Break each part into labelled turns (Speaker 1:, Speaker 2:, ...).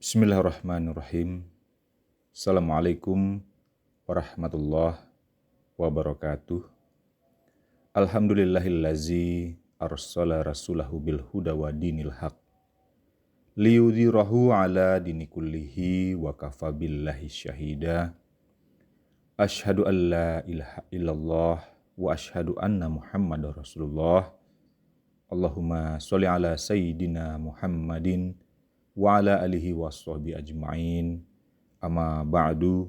Speaker 1: Bismillahirrahmanirrahim. Assalamualaikum warahmatullahi wabarakatuh. Alhamdulillahillazi arsala rasulahu bil huda wa dinil haq liyudhirahu ala dini kullihi wa kafa billahi syahida. Asyhadu an la ilaha illallah wa asyhadu anna Muhammadar Rasulullah. Allahumma sholli ala sayyidina Muhammadin wa ala alihi wa sahbihi ajma'in. Amma ba'du.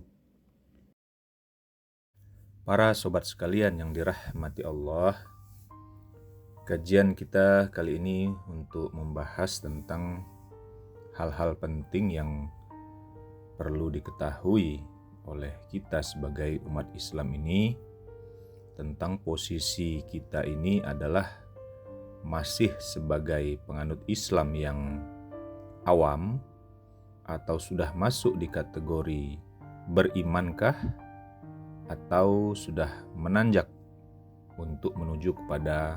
Speaker 1: Para sobat sekalian yang dirahmati Allah, kajian kita kali ini untuk membahas tentang hal-hal penting yang perlu diketahui oleh kita sebagai umat Islam ini, tentang posisi kita ini adalah masih sebagai penganut Islam yang awam atau sudah masuk di kategori berimankah atau sudah menanjak untuk menuju kepada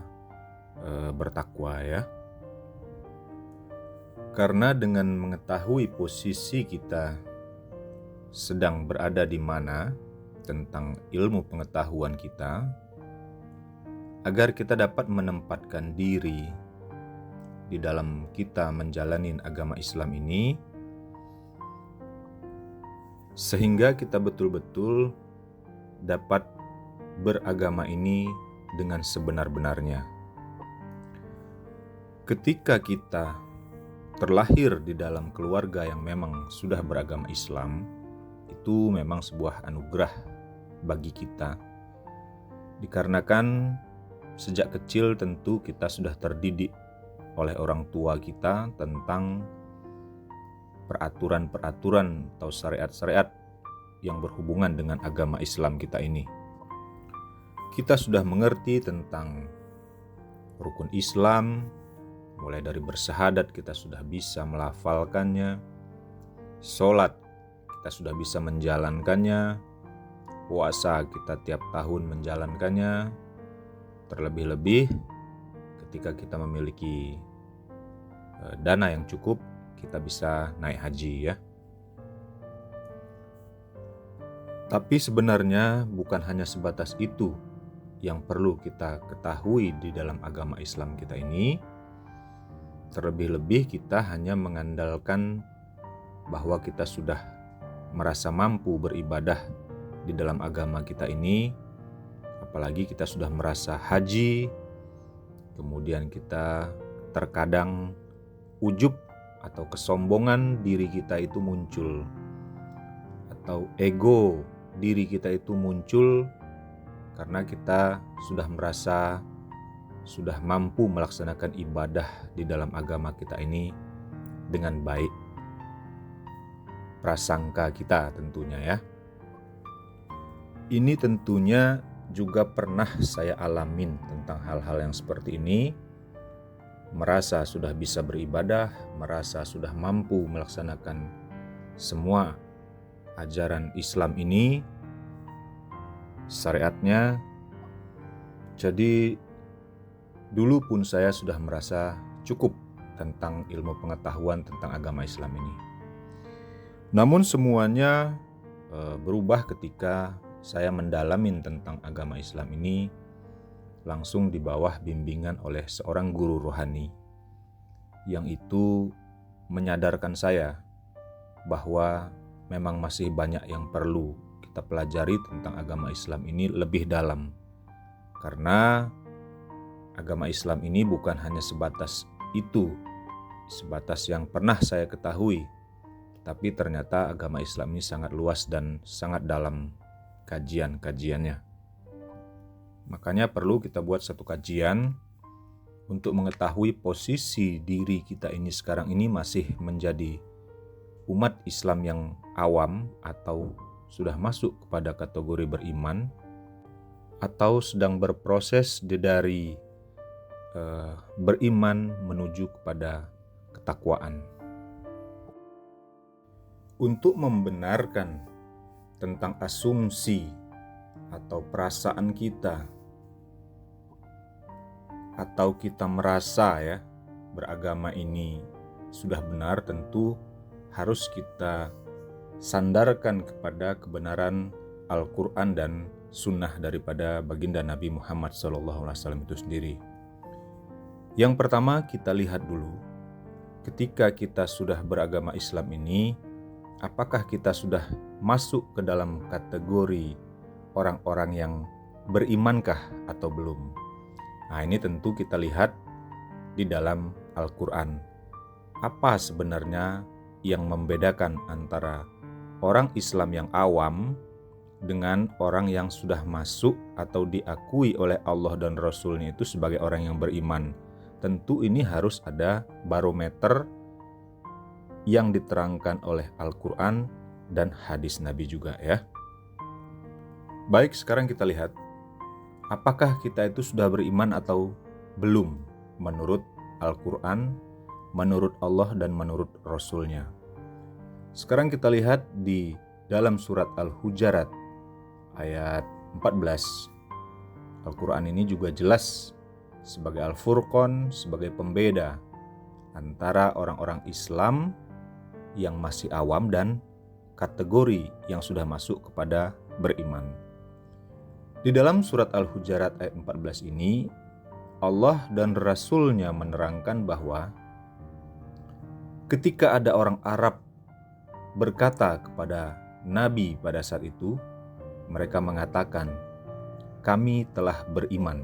Speaker 1: bertakwa ya. Karena dengan mengetahui posisi kita sedang berada di mana tentang ilmu pengetahuan kita, agar kita dapat menempatkan diri di dalam kita menjalani agama Islam ini, sehingga kita betul-betul dapat beragama ini dengan sebenar-benarnya. Ketika kita terlahir di dalam keluarga yang memang sudah beragama Islam, itu memang sebuah anugerah bagi kita. Dikarenakan sejak kecil tentu kita sudah terdidik oleh orang tua kita tentang peraturan-peraturan atau syariat-syariat yang berhubungan dengan agama Islam kita ini. Kita sudah mengerti tentang rukun Islam, mulai dari bersyahadat kita sudah bisa melafalkannya, sholat kita sudah bisa menjalankannya, puasa kita tiap tahun menjalankannya, terlebih-lebih ketika kita memiliki dana yang cukup, kita bisa naik haji ya. Tapi sebenarnya bukan hanya sebatas itu yang perlu kita ketahui di dalam agama Islam kita ini. Terlebih-lebih kita hanya mengandalkan bahwa kita sudah merasa mampu beribadah di dalam agama kita ini, apalagi kita sudah merasa haji, kemudian kita terkadang ujub atau kesombongan diri kita itu muncul, atau ego diri kita itu muncul karena kita sudah merasa sudah mampu melaksanakan ibadah di dalam agama kita ini dengan baik. Prasangka kita tentunya ya. Ini tentunya juga pernah saya alamin tentang hal-hal yang seperti ini. Merasa sudah bisa beribadah, merasa sudah mampu melaksanakan semua ajaran Islam ini, syariatnya. Jadi dulu pun saya sudah merasa cukup tentang ilmu pengetahuan tentang agama Islam ini. Namun semuanya berubah ketika saya mendalamin tentang agama Islam ini langsung di bawah bimbingan oleh seorang guru rohani, yang itu menyadarkan saya bahwa memang masih banyak yang perlu kita pelajari tentang agama Islam ini lebih dalam. Karena agama Islam ini bukan hanya sebatas itu, sebatas yang pernah saya ketahui, tapi ternyata agama Islam ini sangat luas dan sangat dalam kajian-kajiannya. Makanya perlu kita buat satu kajian untuk mengetahui posisi diri kita ini sekarang ini masih menjadi umat Islam yang awam atau sudah masuk kepada kategori beriman, atau sedang berproses dari beriman menuju kepada ketakwaan. Untuk membenarkan tentang asumsi atau perasaan kita, atau kita merasa ya beragama ini sudah benar, tentu harus kita sandarkan kepada kebenaran Al-Quran dan sunnah daripada baginda Nabi Muhammad SAW itu sendiri. Yang pertama kita lihat dulu, ketika kita sudah beragama Islam ini, apakah kita sudah masuk ke dalam kategori orang-orang yang berimankah atau belum? Nah, ini tentu kita lihat di dalam Al-Quran. Apa sebenarnya yang membedakan antara orang Islam yang awam dengan orang yang sudah masuk atau diakui oleh Allah dan Rasul-Nya itu sebagai orang yang beriman? Tentu ini harus ada barometer yang diterangkan oleh Al-Quran dan hadis Nabi juga ya. Baik, sekarang kita lihat apakah kita itu sudah beriman atau belum menurut Al-Quran, menurut Allah dan menurut Rasul-Nya. Sekarang kita lihat di dalam surat Al-Hujarat ayat 14. Al-Quran ini juga jelas sebagai Al-Furqan, sebagai pembeda antara orang-orang Islam yang masih awam dan kategori yang sudah masuk kepada beriman. Di dalam surat Al-Hujarat ayat 14 ini, Allah dan Rasul-Nya menerangkan bahwa ketika ada orang Arab berkata kepada Nabi pada saat itu, mereka mengatakan, "Kami telah beriman."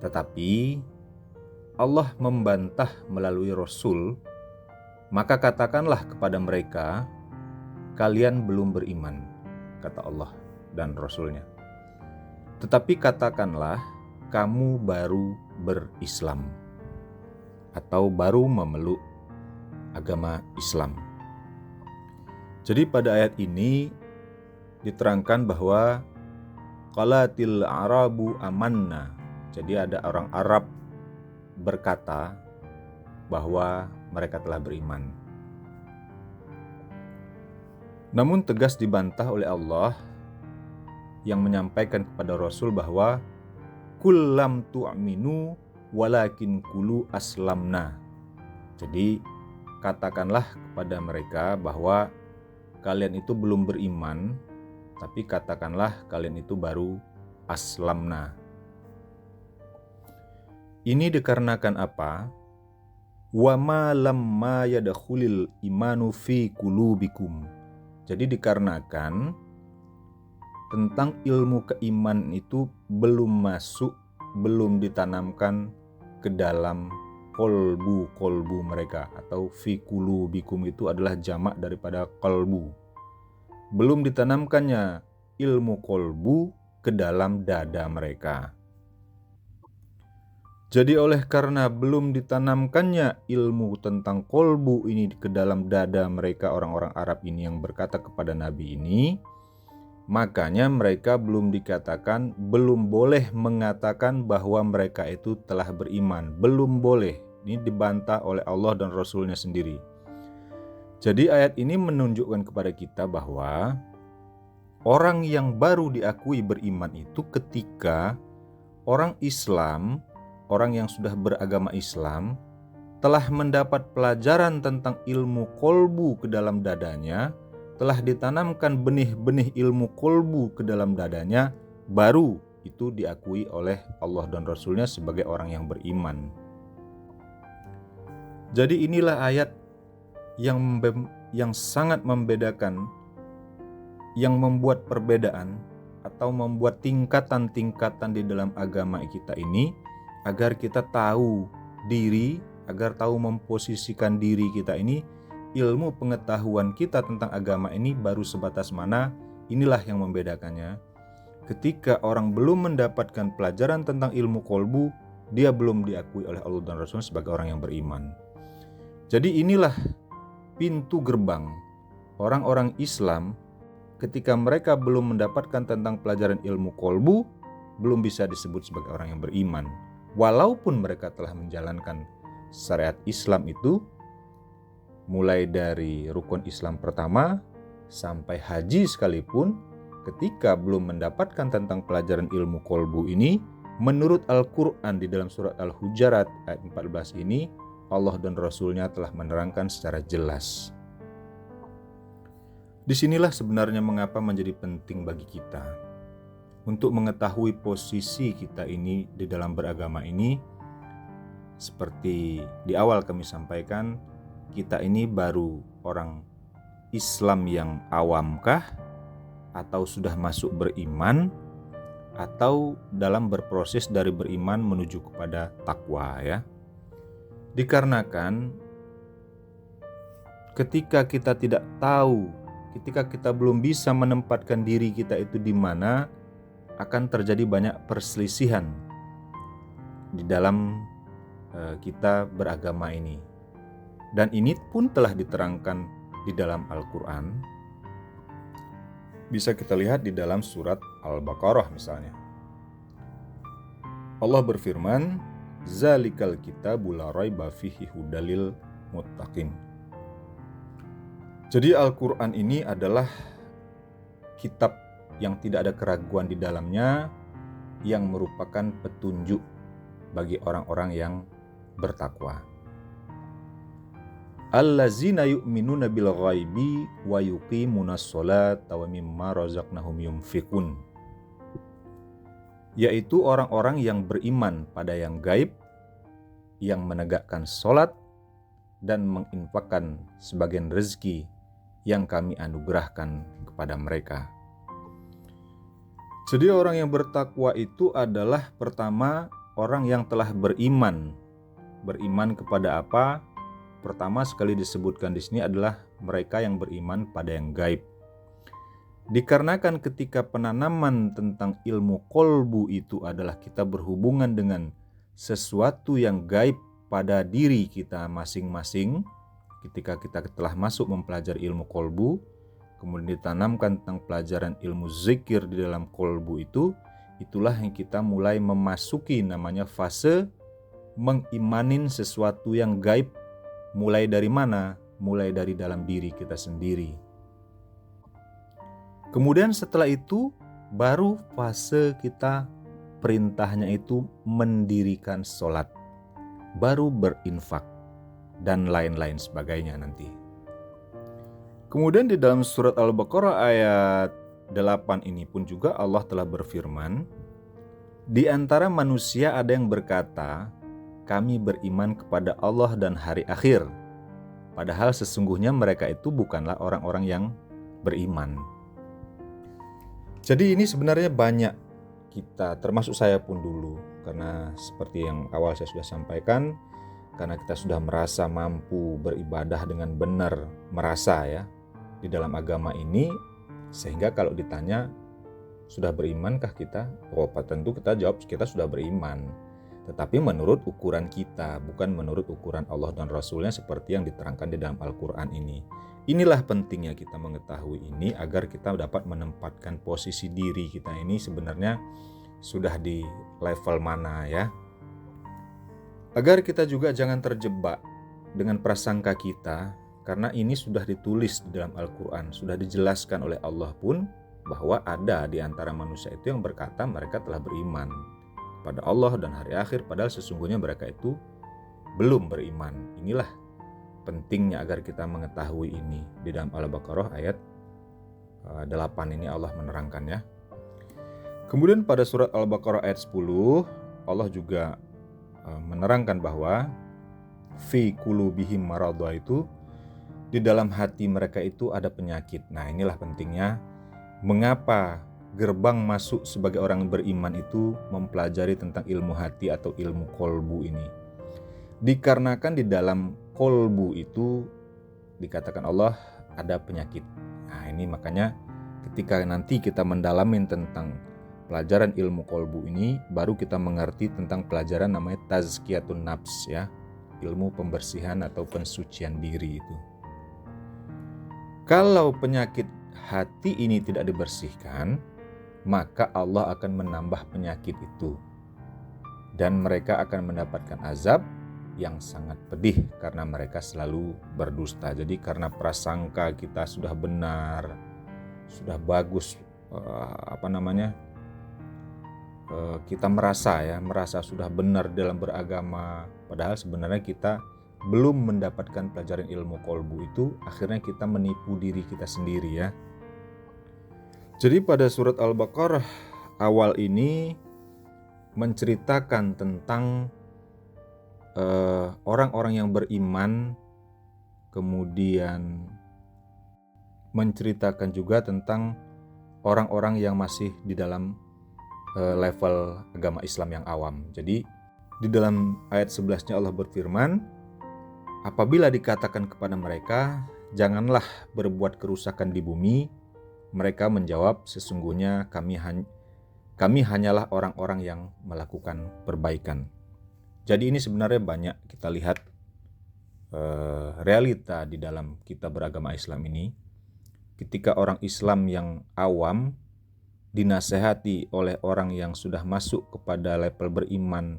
Speaker 1: Tetapi Allah membantah melalui Rasul, "Maka katakanlah kepada mereka, kalian belum beriman," kata Allah dan Rasul-Nya. "Tetapi katakanlah, kamu baru berislam atau baru memeluk agama Islam." Jadi pada ayat ini diterangkan bahwa qalatil arabu amanna. Jadi ada orang Arab berkata bahwa mereka telah beriman. Namun tegas dibantah oleh Allah yang menyampaikan kepada Rasul bahwa kul lam tu'minu walakin kulu aslamna. Jadi katakanlah kepada mereka bahwa kalian itu belum beriman, tapi katakanlah kalian itu baru aslamna. Ini dikarenakan apa? Wa ma lamma yadkhulil imanu fi qulubikum. Jadi dikarenakan tentang ilmu keimanan itu belum masuk, belum ditanamkan ke dalam kolbu mereka, atau fi qulubikum itu adalah jamak daripada qalbu. Belum ditanamkannya ilmu kolbu ke dalam dada mereka. Jadi oleh karena belum ditanamkannya ilmu tentang kolbu ini ke dalam dada mereka, orang-orang Arab ini yang berkata kepada Nabi ini, makanya mereka belum boleh mengatakan bahwa mereka itu telah beriman. Belum boleh. Ini dibantah oleh Allah dan Rasul-Nya sendiri. Jadi ayat ini menunjukkan kepada kita bahwa orang yang baru diakui beriman itu ketika orang Islam, orang yang sudah beragama Islam, telah mendapat pelajaran tentang ilmu kolbu ke dalam dadanya, telah ditanamkan benih-benih ilmu kolbu ke dalam dadanya, baru itu diakui oleh Allah dan Rasul-Nya sebagai orang yang beriman. Jadi inilah ayat yang sangat membedakan, yang membuat perbedaan atau membuat tingkatan-tingkatan di dalam agama kita ini, agar kita tahu diri, agar tahu memposisikan diri kita ini, ilmu pengetahuan kita tentang agama ini baru sebatas mana. Inilah yang membedakannya. Ketika orang belum mendapatkan pelajaran tentang ilmu kolbu, dia belum diakui oleh Allah dan Rasul sebagai orang yang beriman. Jadi inilah pintu gerbang orang-orang Islam ketika mereka belum mendapatkan tentang pelajaran ilmu kolbu, belum bisa disebut sebagai orang yang beriman. Walaupun mereka telah menjalankan syariat Islam itu, mulai dari rukun Islam pertama sampai haji sekalipun, ketika belum mendapatkan tentang pelajaran ilmu kolbu ini, menurut Al-Quran di dalam surat Al-Hujarat ayat 14 ini, Allah dan Rasul-Nya telah menerangkan secara jelas. Disinilah sebenarnya mengapa menjadi penting bagi kita untuk mengetahui posisi kita ini di dalam beragama ini. Seperti di awal kami sampaikan, kita ini baru orang Islam yang awamkah, atau sudah masuk beriman, atau dalam berproses dari beriman menuju kepada takwa ya. Dikarenakan ketika kita tidak tahu, ketika kita belum bisa menempatkan diri kita itu di mana, akan terjadi banyak perselisihan di dalam kita beragama ini. Dan ini pun telah diterangkan di dalam Al-Quran. Bisa kita lihat di dalam surat Al-Baqarah misalnya. Allah berfirman, "Zalikal kitabu la raiba fihi hudalil muttaqin." Jadi Al-Quran ini adalah kitab yang tidak ada keraguan di dalamnya, yang merupakan petunjuk bagi orang-orang yang bertakwa. Allazina yu'minuna bil ghaibi wa yuqimunas sholata wa mimma razaqnahum yunfiqun. Yaitu orang-orang yang beriman pada yang gaib, yang menegakkan sholat dan menginfakkan sebagian rezeki yang kami anugerahkan kepada mereka. Jadi orang yang bertakwa itu adalah pertama orang yang telah beriman. Beriman kepada apa? Pertama sekali disebutkan di sini adalah mereka yang beriman pada yang gaib. Dikarenakan ketika penanaman tentang ilmu kolbu itu adalah kita berhubungan dengan sesuatu yang gaib pada diri kita masing-masing. Ketika kita telah masuk mempelajari ilmu kolbu, kemudian ditanamkan tentang pelajaran ilmu zikir di dalam kolbu itu, itulah yang kita mulai memasuki namanya fase mengimanin sesuatu yang gaib. Mulai dari mana? Mulai dari dalam diri kita sendiri. Kemudian setelah itu baru fase kita perintahnya itu mendirikan sholat, baru berinfak dan lain-lain sebagainya nanti. Kemudian di dalam surat Al-Baqarah ayat 8 ini pun juga Allah telah berfirman, "Di antara manusia ada yang berkata, kami beriman kepada Allah dan hari akhir. Padahal sesungguhnya mereka itu bukanlah orang-orang yang beriman." Jadi ini sebenarnya banyak kita, termasuk saya pun dulu, karena seperti yang awal saya sudah sampaikan, karena kita sudah merasa mampu beribadah dengan benar, merasa ya, di dalam agama ini, sehingga kalau ditanya, sudah berimankah kita? Oh, tentu kita jawab, kita sudah beriman. Tetapi menurut ukuran kita, bukan menurut ukuran Allah dan Rasul-Nya seperti yang diterangkan di dalam Al-Quran ini. Inilah pentingnya kita mengetahui ini agar kita dapat menempatkan posisi diri kita ini sebenarnya sudah di level mana ya. Agar kita juga jangan terjebak dengan prasangka kita, karena ini sudah ditulis di dalam Al-Quran, sudah dijelaskan oleh Allah pun bahwa ada di antara manusia itu yang berkata mereka telah beriman pada Allah dan hari akhir, padahal sesungguhnya mereka itu belum beriman. Inilah pentingnya agar kita mengetahui ini. Di dalam Al-Baqarah ayat 8 ini Allah menerangkannya. Kemudian pada surat Al-Baqarah ayat 10 Allah juga menerangkan bahwa fi qulubihim maradha, itu di dalam hati mereka itu ada penyakit. Nah, inilah pentingnya mengapa gerbang masuk sebagai orang beriman itu mempelajari tentang ilmu hati atau ilmu kolbu ini. Dikarenakan di dalam kolbu itu dikatakan Allah ada penyakit. Nah, ini makanya ketika nanti kita mendalamin tentang pelajaran ilmu kolbu ini, baru kita mengerti tentang pelajaran namanya tazkiyatun nafs ya, ilmu pembersihan atau pensucian diri itu. Kalau penyakit hati ini tidak dibersihkan, maka Allah akan menambah penyakit itu. Dan mereka akan mendapatkan azab yang sangat pedih karena mereka selalu berdusta. Jadi karena prasangka kita sudah benar, sudah bagus, kita merasa sudah benar dalam beragama. Padahal sebenarnya kita belum mendapatkan pelajaran ilmu kolbu itu, akhirnya kita menipu diri kita sendiri ya. Jadi pada surat Al-Baqarah awal ini menceritakan tentang orang-orang yang beriman, kemudian menceritakan juga tentang orang-orang yang masih di dalam level agama Islam yang awam. Jadi di dalam ayat 11-nya Allah berfirman, apabila dikatakan kepada mereka, janganlah berbuat kerusakan di bumi, mereka menjawab, sesungguhnya kami hanyalah orang-orang yang melakukan perbaikan. Jadi ini sebenarnya banyak kita lihat realita di dalam kita beragama Islam ini. Ketika orang Islam yang awam dinasehati oleh orang yang sudah masuk kepada level beriman,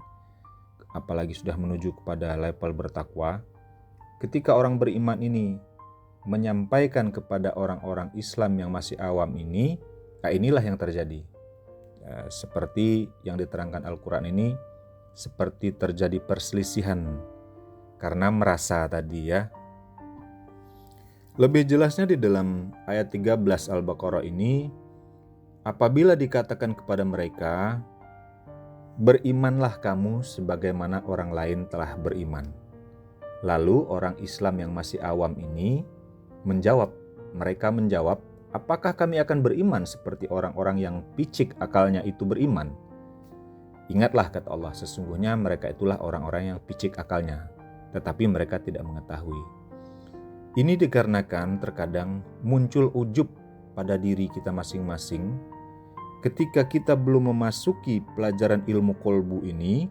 Speaker 1: apalagi sudah menuju kepada level bertakwa, ketika orang beriman ini menyampaikan kepada orang-orang Islam yang masih awam ini, inilah yang terjadi. Seperti yang diterangkan Al-Quran ini, seperti terjadi perselisihan karena merasa tadi ya. Lebih jelasnya di dalam ayat 13 Al-Baqarah ini, apabila dikatakan kepada mereka, berimanlah kamu sebagaimana orang lain telah beriman. Lalu orang Islam yang masih awam ini mereka menjawab, apakah kami akan beriman seperti orang-orang yang picik akalnya itu beriman? Ingatlah kata Allah, sesungguhnya mereka itulah orang-orang yang picik akalnya, tetapi mereka tidak mengetahui. Ini dikarenakan terkadang muncul ujub pada diri kita masing-masing ketika kita belum memasuki pelajaran ilmu kolbu ini,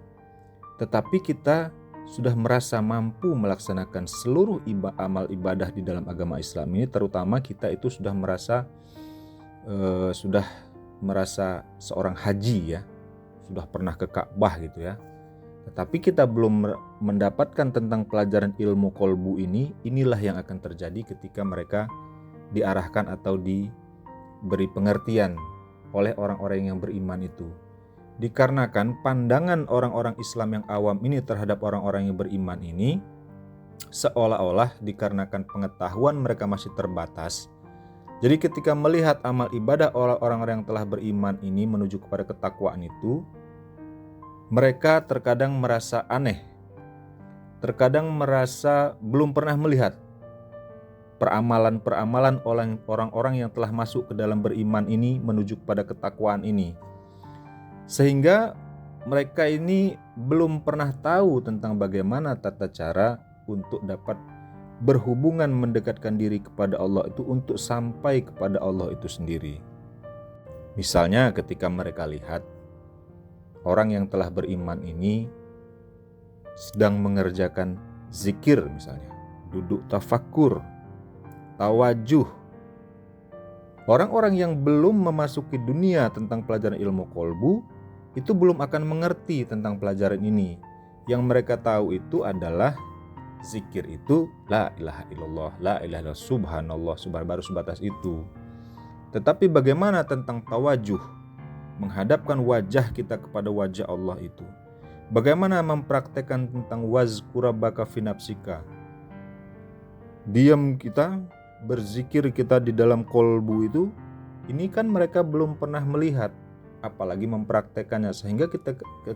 Speaker 1: tetapi kita sudah merasa mampu melaksanakan seluruh amal ibadah di dalam agama Islam ini, terutama kita itu sudah merasa seorang haji ya, sudah pernah ke Ka'bah gitu ya. Tetapi kita belum mendapatkan tentang pelajaran ilmu kolbu ini, inilah yang akan terjadi ketika mereka diarahkan atau diberi pengertian oleh orang-orang yang beriman itu. Dikarenakan pandangan orang-orang Islam yang awam ini terhadap orang-orang yang beriman ini, seolah-olah dikarenakan pengetahuan mereka masih terbatas. Jadi ketika melihat amal ibadah orang-orang yang telah beriman ini menuju kepada ketakwaan itu, mereka terkadang merasa aneh, terkadang merasa belum pernah melihat peramalan-peramalan orang-orang yang telah masuk ke dalam beriman ini menuju kepada ketakwaan ini. Sehingga mereka ini belum pernah tahu tentang bagaimana tata cara untuk dapat berhubungan mendekatkan diri kepada Allah itu untuk sampai kepada Allah itu sendiri. Misalnya ketika mereka lihat orang yang telah beriman ini sedang mengerjakan zikir misalnya, duduk tafakkur, tawajuh. Orang-orang yang belum memasuki dunia tentang pelajaran ilmu kolbu itu belum akan mengerti tentang pelajaran ini. Yang mereka tahu itu adalah zikir itu la ilaha illallah, la ilaha illallah, subhanallah, baru sebatas itu. Tetapi bagaimana tentang tawajuh? Menghadapkan wajah kita kepada wajah Allah itu. Bagaimana mempraktekkan tentang wazkura baka fi nafsika? Diam kita, berzikir kita di dalam kolbu itu, ini kan mereka belum pernah melihat, apalagi mempraktekannya. Sehingga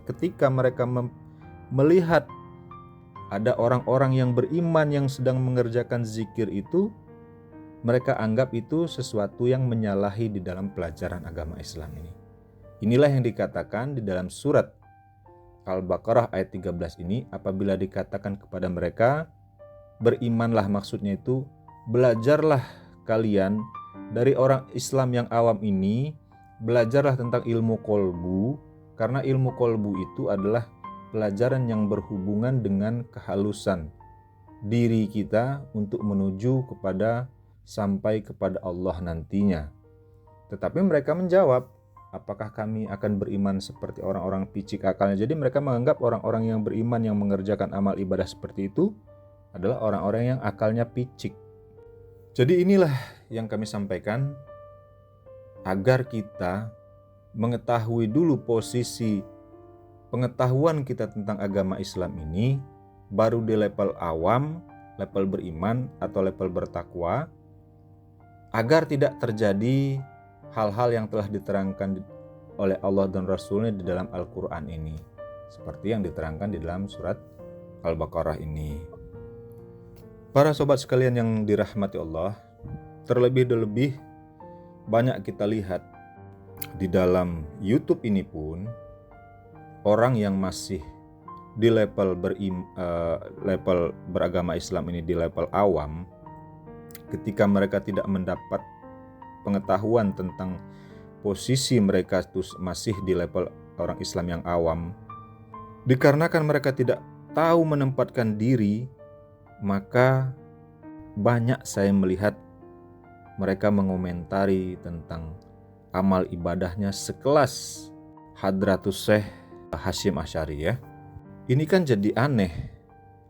Speaker 1: ketika mereka melihat ada orang-orang yang beriman yang sedang mengerjakan zikir itu, mereka anggap itu sesuatu yang menyalahi di dalam pelajaran agama Islam ini. Inilah yang dikatakan di dalam surat Al-Baqarah ayat 13 ini, apabila dikatakan kepada mereka, berimanlah, maksudnya itu belajarlah kalian dari orang Islam yang awam ini, belajarlah tentang ilmu kolbu, karena ilmu kolbu itu adalah pelajaran yang berhubungan dengan kehalusan diri kita untuk menuju kepada sampai kepada Allah nantinya. Tetapi mereka menjawab, apakah kami akan beriman seperti orang-orang picik akalnya? Jadi mereka menganggap orang-orang yang beriman yang mengerjakan amal ibadah seperti itu adalah orang-orang yang akalnya picik. Jadi inilah yang kami sampaikan agar kita mengetahui dulu posisi pengetahuan kita tentang agama Islam ini, baru di level awam, level beriman atau level bertakwa, agar tidak terjadi hal-hal yang telah diterangkan oleh Allah dan Rasul-Nya di dalam Al-Quran ini, seperti yang diterangkan di dalam surat Al-Baqarah ini. Para sobat sekalian yang dirahmati Allah, terlebih-lebih banyak kita lihat di dalam YouTube ini pun orang yang masih di level beragama Islam ini di level awam, ketika mereka tidak mendapat pengetahuan tentang posisi mereka itu masih di level orang Islam yang awam, dikarenakan mereka tidak tahu menempatkan diri, maka banyak saya melihat mereka mengomentari tentang amal ibadahnya sekelas Hadratus Syekh Hasyim Asy'ari ya. Ini kan jadi aneh,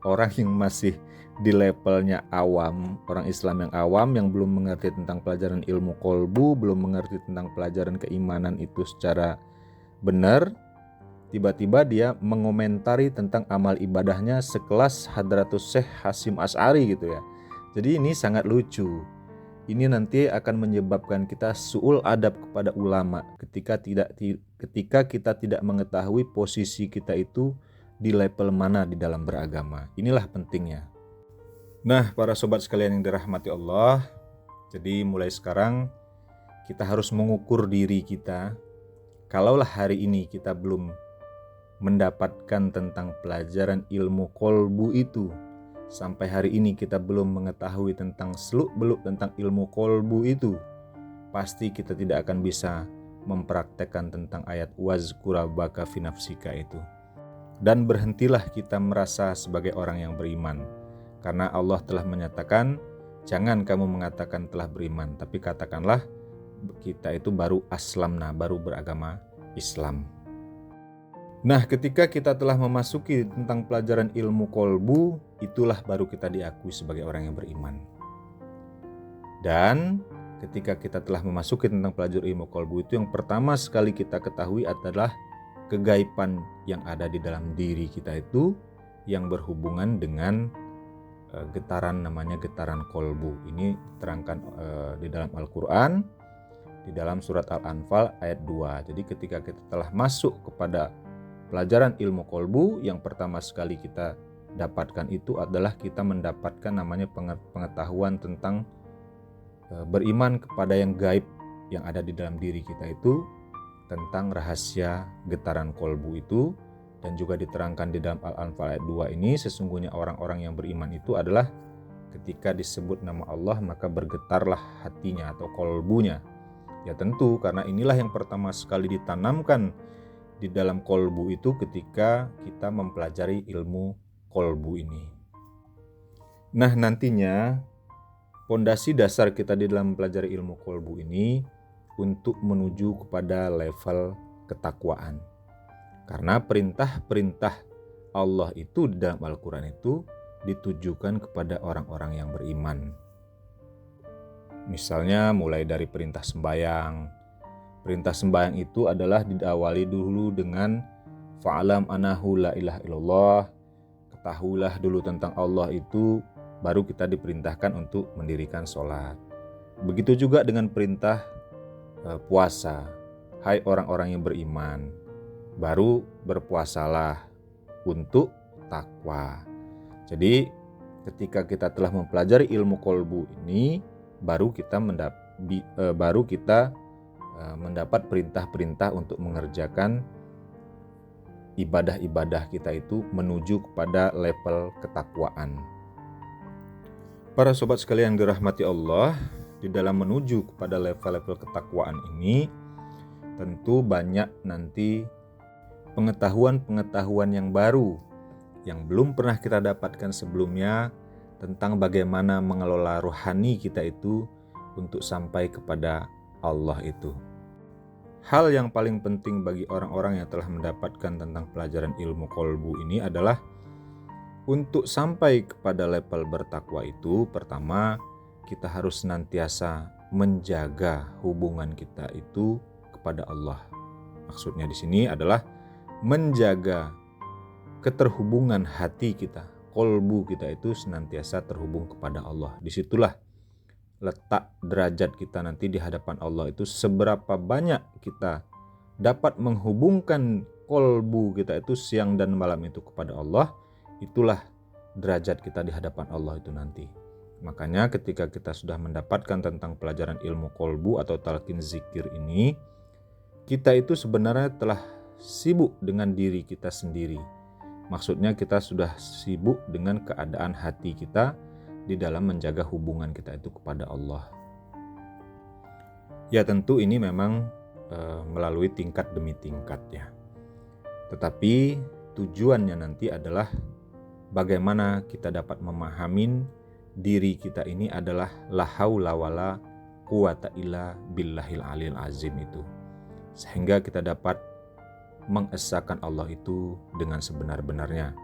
Speaker 1: orang yang masih di levelnya awam, orang Islam yang awam yang belum mengerti tentang pelajaran ilmu kolbu, belum mengerti tentang pelajaran keimanan itu secara benar, tiba-tiba dia mengomentari tentang amal ibadahnya sekelas Hadratus Syekh Hasyim Asy'ari gitu ya. Jadi ini sangat lucu. Ini nanti akan menyebabkan kita su'ul adab kepada ulama ketika kita tidak mengetahui posisi kita itu di level mana di dalam beragama. Inilah pentingnya. Nah, para sobat sekalian yang dirahmati Allah, jadi mulai sekarang kita harus mengukur diri kita. Kalaulah hari ini kita belum mendapatkan tentang pelajaran ilmu kolbu itu, sampai hari ini kita belum mengetahui tentang seluk-beluk tentang ilmu kolbu itu, pasti kita tidak akan bisa mempraktekkan tentang ayat wazkura baka fi nafsika itu. Dan berhentilah kita merasa sebagai orang yang beriman, karena Allah telah menyatakan, jangan kamu mengatakan telah beriman, tapi katakanlah kita itu baru aslamna, baru beragama Islam. Nah, ketika kita telah memasuki tentang pelajaran ilmu kolbu, itulah baru kita diakui sebagai orang yang beriman. Dan ketika kita telah memasuki tentang pelajaran ilmu kolbu itu, yang pertama sekali kita ketahui adalah kegaiban yang ada di dalam diri kita itu yang berhubungan dengan getaran, namanya getaran kolbu. Ini diterangkan di dalam Al-Quran, di dalam surat Al-Anfal ayat 2. Jadi ketika kita telah masuk kepada pelajaran ilmu kolbu, yang pertama sekali kita dapatkan itu adalah kita mendapatkan namanya pengetahuan tentang beriman kepada yang gaib yang ada di dalam diri kita itu, tentang rahasia getaran kolbu itu. Dan juga diterangkan di dalam Al-Anfal ayat 2 ini, sesungguhnya orang-orang yang beriman itu adalah ketika disebut nama Allah maka bergetarlah hatinya atau kolbunya. Ya tentu karena inilah yang pertama sekali ditanamkan di dalam kolbu itu ketika kita mempelajari ilmu kolbu ini. Nah, nantinya pondasi dasar kita di dalam mempelajari ilmu kolbu ini untuk menuju kepada level ketakwaan. Karena perintah-perintah Allah itu di dalam Al-Quran itu ditujukan kepada orang-orang yang beriman. Misalnya mulai dari perintah sembahyang. Perintah sembahyang itu adalah diawali dulu dengan fa'alam anahu la ilaha illallah. Ketahuilah dulu tentang Allah itu, baru kita diperintahkan untuk mendirikan sholat. Begitu juga dengan perintah puasa. Hai orang-orang yang beriman, baru berpuasalah untuk takwa. Jadi ketika kita telah mempelajari ilmu kolbu ini, baru kita mendapat perintah-perintah untuk mengerjakan ibadah-ibadah kita itu menuju kepada level ketakwaan. Para sobat sekalian yang dirahmati Allah, di dalam menuju kepada level-level ketakwaan ini tentu banyak nanti pengetahuan-pengetahuan yang baru yang belum pernah kita dapatkan sebelumnya tentang bagaimana mengelola rohani kita itu untuk sampai kepada Allah itu. Hal yang paling penting bagi orang-orang yang telah mendapatkan tentang pelajaran ilmu kolbu ini adalah untuk sampai kepada level bertakwa itu, pertama kita harus senantiasa menjaga hubungan kita itu kepada Allah. Maksudnya di sini adalah menjaga keterhubungan hati kita, kolbu kita itu senantiasa terhubung kepada Allah. Disitulah letak derajat kita nanti di hadapan Allah itu, seberapa banyak kita dapat menghubungkan kolbu kita itu siang dan malam itu kepada Allah, itulah derajat kita di hadapan Allah itu nanti. Makanya ketika kita sudah mendapatkan tentang pelajaran ilmu kolbu atau talqin zikir ini, kita itu sebenarnya telah sibuk dengan diri kita sendiri. Maksudnya kita sudah sibuk dengan keadaan hati kita di dalam menjaga hubungan kita itu kepada Allah. Ya tentu ini memang melalui tingkat demi tingkat ya. Tetapi tujuannya nanti adalah bagaimana kita dapat memahamin diri kita ini adalah la haula wala quwata illa billahil aliyil azim itu. Sehingga kita dapat mengesahkan Allah itu dengan sebenar-benarnya.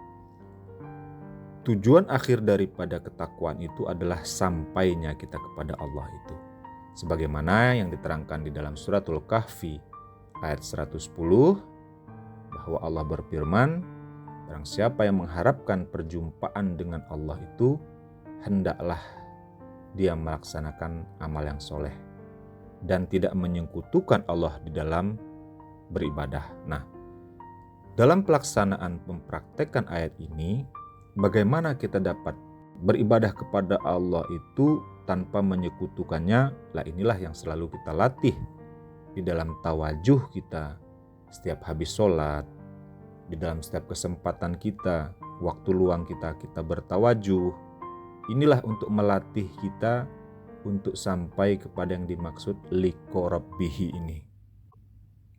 Speaker 1: Tujuan akhir daripada ketakwaan itu adalah sampainya kita kepada Allah itu. Sebagaimana yang diterangkan di dalam suratul Kahfi ayat 110, bahwa Allah berfirman, barang siapa yang mengharapkan perjumpaan dengan Allah itu, hendaklah dia melaksanakan amal yang soleh dan tidak menyekutukan Allah di dalam beribadah. Nah, dalam pelaksanaan mempraktekkan ayat ini, bagaimana kita dapat beribadah kepada Allah itu tanpa menyekutukannya? Lah inilah yang selalu kita latih di dalam tawajuh kita setiap habis sholat, di dalam setiap kesempatan kita, waktu luang kita bertawajuh. Inilah untuk melatih kita untuk sampai kepada yang dimaksud liqa rabbihi ini.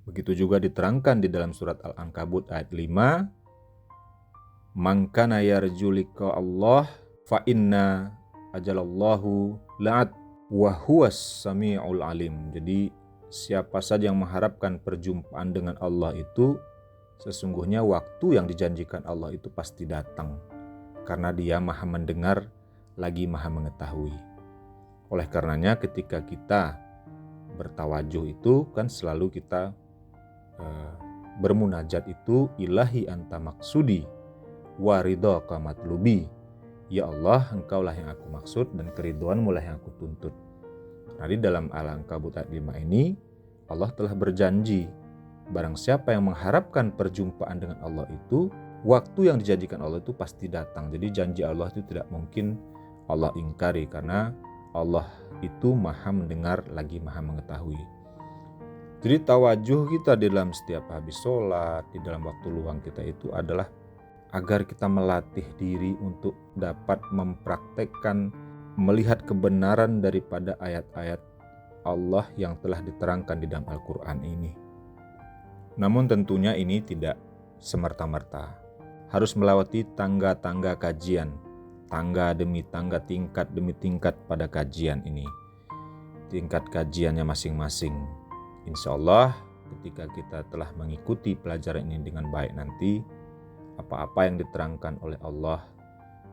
Speaker 1: Begitu juga diterangkan di dalam surat Al-Ankabut ayat 5, man kana yarju liqa Allah fa inna ajalallahu la'at wa huwas sami'ul alim. Jadi siapa saja yang mengharapkan perjumpaan dengan Allah itu, sesungguhnya waktu yang dijanjikan Allah itu pasti datang, karena Dia Maha mendengar lagi Maha mengetahui. Oleh karenanya ketika kita bertawajuh itu kan selalu kita bermunajat itu, ilahi anta maksudi wa ridhaka matlubi. Ya Allah, engkaulah yang aku maksud dan keridhoanmu lah yang aku tuntut. Nah, di dalam Al-Ankabut ayat 5 ini Allah telah berjanji, barang siapa yang mengharapkan perjumpaan dengan Allah itu, waktu yang dijanjikan Allah itu pasti datang. Jadi janji Allah itu tidak mungkin Allah ingkari, karena Allah itu Maha mendengar lagi Maha mengetahui. Jadi tawajuh kita di dalam setiap habis sholat, di dalam waktu luang kita itu adalah agar kita melatih diri untuk dapat mempraktekkan, melihat kebenaran daripada ayat-ayat Allah yang telah diterangkan di dalam Al-Quran ini. Namun tentunya ini tidak semerta-merta. Harus melewati tangga-tangga kajian, tangga demi tangga, tingkat demi tingkat pada kajian ini. Tingkat kajiannya masing-masing. Insya Allah ketika kita telah mengikuti pelajaran ini dengan baik nanti, apa-apa yang diterangkan oleh Allah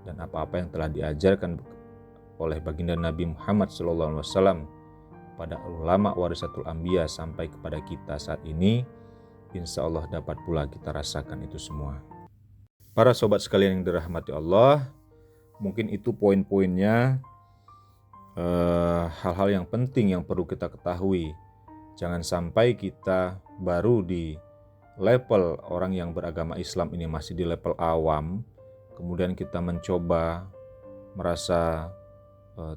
Speaker 1: dan apa-apa yang telah diajarkan oleh baginda Nabi Muhammad SAW pada ulama warisatul anbiya sampai kepada kita saat ini, insya Allah dapat pula kita rasakan itu semua. Para sobat sekalian yang dirahmati Allah, mungkin itu poin-poinnya, hal-hal yang penting yang perlu kita ketahui. Jangan sampai kita baru di level orang yang beragama Islam ini masih di level awam, kemudian kita mencoba merasa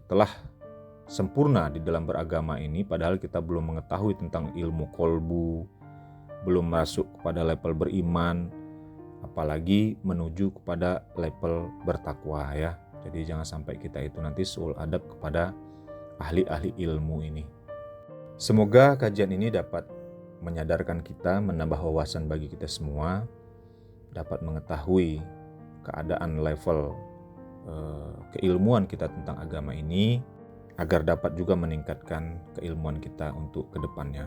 Speaker 1: telah sempurna di dalam beragama ini, padahal kita belum mengetahui tentang ilmu kolbu, belum masuk kepada level beriman, apalagi menuju kepada level bertakwa ya. Jadi jangan sampai kita itu nanti suul adab kepada ahli-ahli ilmu ini. Semoga kajian ini dapat menyadarkan kita, menambah wawasan bagi kita semua, dapat mengetahui keadaan level keilmuan kita tentang agama ini, agar dapat juga meningkatkan keilmuan kita untuk kedepannya.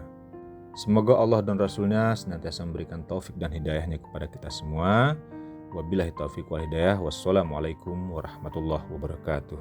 Speaker 1: Semoga Allah dan Rasulnya senantiasa memberikan taufik dan hidayahnya kepada kita semua. Wabillahi taufiq wal hidayah. Wassalamualaikum warahmatullahi wabarakatuh.